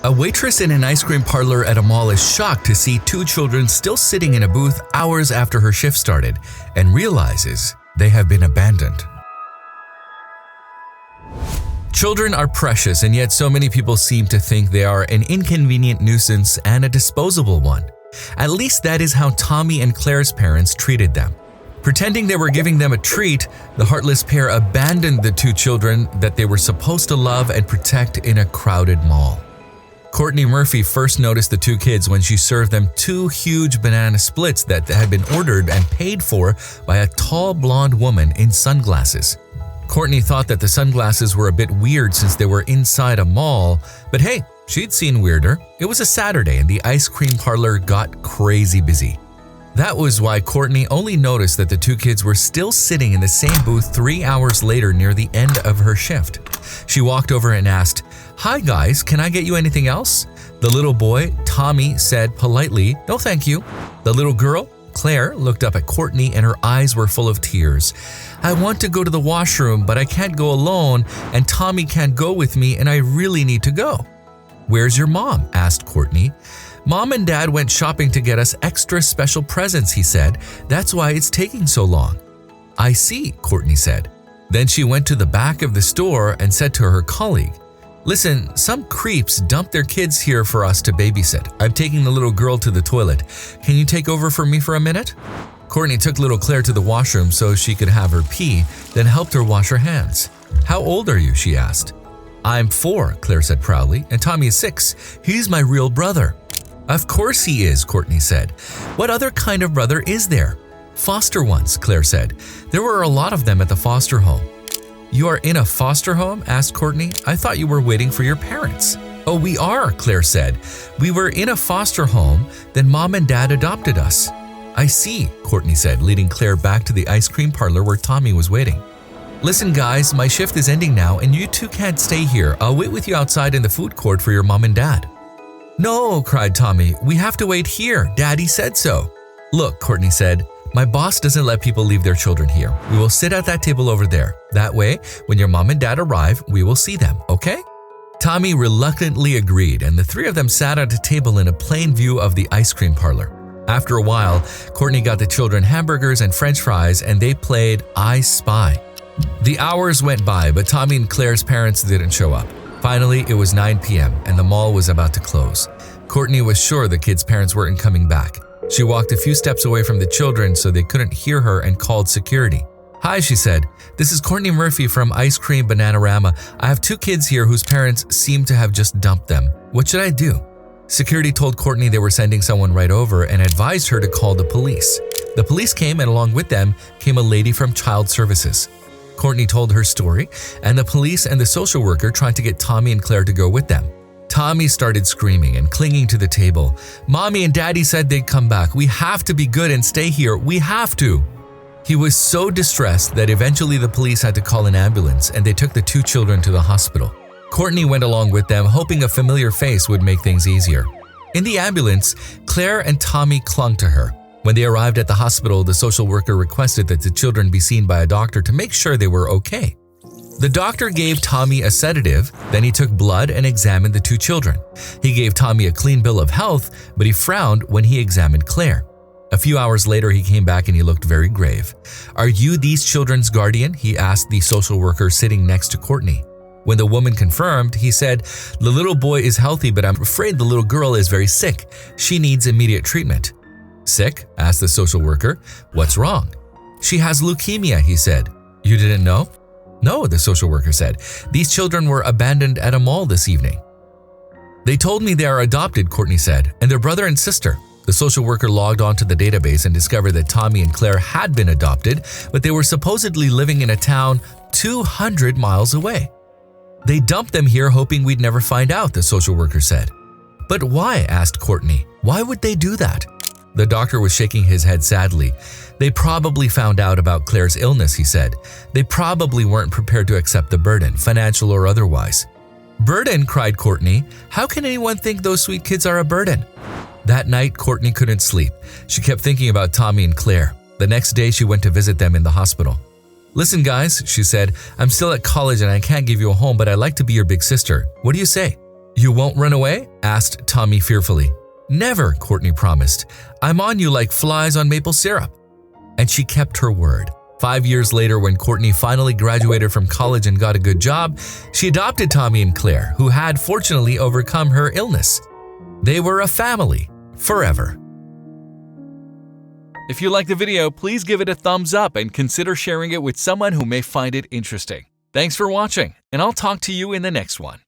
A waitress in an ice cream parlor at a mall is shocked to see two children still sitting in a booth hours after her shift started and realizes they have been abandoned. Children are precious, and yet so many people seem to think they are an inconvenient nuisance and a disposable one. At least that is how Tommy and Claire's parents treated them. Pretending they were giving them a treat, the heartless pair abandoned the two children that they were supposed to love and protect in a crowded mall. Courtney Murphy first noticed the two kids when she served them two huge banana splits that had been ordered and paid for by a tall blonde woman in sunglasses. Courtney thought that the sunglasses were a bit weird since they were inside a mall, but hey, she'd seen weirder. It was a Saturday and the ice cream parlor got crazy busy. That was why Courtney only noticed that the two kids were still sitting in the same booth 3 hours later near the end of her shift. She walked over and asked, "Hi guys, can I get you anything else?" The little boy, Tommy, said politely, "No thank you." The little girl, Claire, looked up at Courtney and her eyes were full of tears. "I want to go to the washroom, but I can't go alone, and Tommy can't go with me, and I really need to go." "Where's your mom?" asked Courtney. "Mom and Dad went shopping to get us extra special presents," he said. "That's why it's taking so long." "I see," Courtney said. Then she went to the back of the store and said to her colleague, "Listen, some creeps dumped their kids here for us to babysit. I'm taking the little girl to the toilet. Can you take over for me for a minute?" Courtney took little Claire to the washroom so she could have her pee, then helped her wash her hands. "How old are you?" she asked. "I'm 4, Claire said proudly, "and Tommy is 6. He's my real brother." "Of course he is," Courtney said. "What other kind of brother is there?" "Foster ones," Claire said. "There were a lot of them at the foster home." "You are in a foster home?" asked Courtney. "I thought you were waiting for your parents." "Oh, we are," Claire said. "We were in a foster home, then Mom and Dad adopted us." "I see," Courtney said, leading Claire back to the ice cream parlor where Tommy was waiting. "Listen guys, my shift is ending now and you two can't stay here. I'll wait with you outside in the food court for your mom and dad." "No," cried Tommy, "we have to wait here. Daddy said so." "Look," Courtney said, "my boss doesn't let people leave their children here. We will sit at that table over there. That way, when your mom and dad arrive, we will see them, okay?" Tommy reluctantly agreed, and the three of them sat at a table in a plain view of the ice cream parlor. After a while, Courtney got the children hamburgers and french fries, and they played I Spy. The hours went by, but Tommy and Claire's parents didn't show up. Finally, it was 9 p.m. and the mall was about to close. Courtney was sure the kids' parents weren't coming back. She walked a few steps away from the children so they couldn't hear her and called security. "Hi," she said. "This is Courtney Murphy from Ice Cream Bananarama. I have 2 kids here whose parents seem to have just dumped them. What should I do?" Security told Courtney they were sending someone right over and advised her to call the police. The police came, and along with them came a lady from Child Services. Courtney told her story, and the police and the social worker tried to get Tommy and Claire to go with them. Tommy started screaming and clinging to the table. "Mommy and Daddy said they'd come back. We have to be good and stay here. We have to." He was so distressed that eventually the police had to call an ambulance and they took the 2 children to the hospital. Courtney went along with them, hoping a familiar face would make things easier. In the ambulance, Claire and Tommy clung to her. When they arrived at the hospital, the social worker requested that the children be seen by a doctor to make sure they were okay. The doctor gave Tommy a sedative, then he took blood and examined the 2 children. He gave Tommy a clean bill of health, but he frowned when he examined Claire. A few hours later, he came back and he looked very grave. "Are you these children's guardian?" he asked the social worker sitting next to Courtney. When the woman confirmed, he said, "The little boy is healthy, but I'm afraid the little girl is very sick. She needs immediate treatment." "Sick?" asked the social worker. "What's wrong?" "She has leukemia," he said. "You didn't know?" "No," the social worker said. "These children were abandoned at a mall this evening." "They told me they are adopted," Courtney said, "and their brother and sister." The social worker logged onto the database and discovered that Tommy and Claire had been adopted, but they were supposedly living in a town 200 miles away. "They dumped them here hoping we'd never find out," the social worker said. "But why?" asked Courtney. "Why would they do that?" The doctor was shaking his head sadly. "They probably found out about Claire's illness," he said. "They probably weren't prepared to accept the burden, financial or otherwise." "Burden?" cried Courtney. "How can anyone think those sweet kids are a burden?" That night, Courtney couldn't sleep. She kept thinking about Tommy and Claire. The next day, she went to visit them in the hospital. "Listen, guys," she said, "I'm still at college and I can't give you a home, but I'd like to be your big sister. What do you say?" "You won't run away?" asked Tommy fearfully. "Never," Courtney promised. "I'm on you like flies on maple syrup." And she kept her word. 5 years later, when Courtney finally graduated from college and got a good job, she adopted Tommy and Claire, who had fortunately overcome her illness. They were a family forever. If you liked the video, please give it a thumbs up and consider sharing it with someone who may find it interesting. Thanks for watching, and I'll talk to you in the next one.